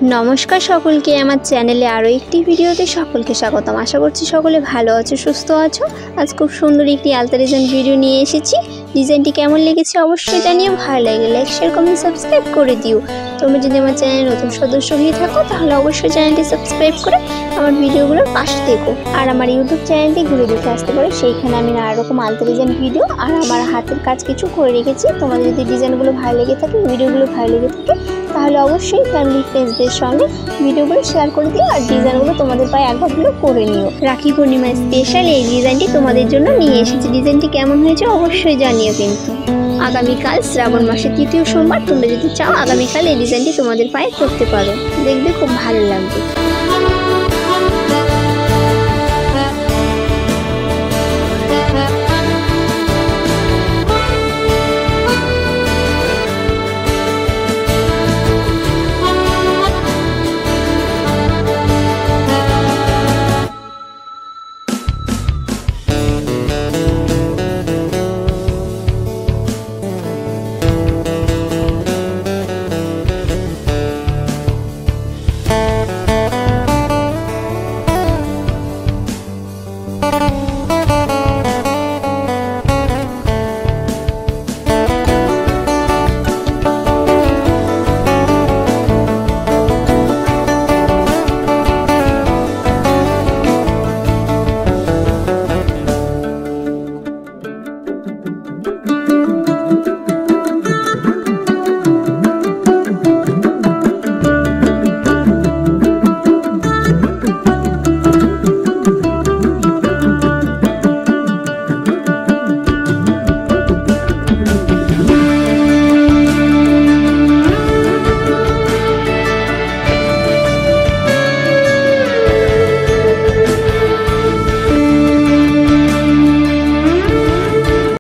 नमस्कार सकलके आमार चैनेले आरो एकटी भिडियोते सकलके स्वागतम। आशा करछि सकले भालो आछो सुस्थ आछो। आज खूब सुंदर एकटी आलता डिजाइन भिडियो निये एसेछि। डिजाइनटी केमन लेगेছে অবশ্যই জানিও। ভালো লাগলে লাইক শেয়ার কমেন্ট সাবস্ক্রাইব করে দিও। তোমরা যদি আমার চ্যানেলে নতুন সদস্য হয়ে থাকো তাহলে অবশ্যই চ্যানেলটি সাবস্ক্রাইব করে আমার ভিডিওগুলোর পাশে থেকো। আর আমার ইউটিউব চ্যানেলটি ঘুরে দেখে আসতে পারো, সেইখানে আমি নানা রকম আলতা ডিজাইন ভিডিও আর আমার হাতের কাজ কিছু করে রেখেছি। তোমাদের যদি ডিজাইনগুলো ভালো লেগে থাকে, ভিডিওগুলো ভালো লেগে থাকে তাহলে অবশ্যই ফ্যামিলি ফ্রেন্ডসদের সঙ্গে ভিডিওগুলো শেয়ার করে দিও আর ডিজাইনগুলো তোমাদের পায়ে একবার হলেও করে নিও। রাখি পূর্ণিমা স্পেশাল এই ডিজাইনটি তোমাদের জন্য নিয়ে এসেছি। ডিজাইনটি কেমন হয়েছে অবশ্যই জানিও। কিন্তু আগামীকাল শ্রাবণ মাসের তৃতীয় সোমবার, তোমরা যদি চাও আগামীকাল এই ডিজাইনটি তোমাদের পায়ে করতে পারো, দেখবে খুব ভালো লাগবে।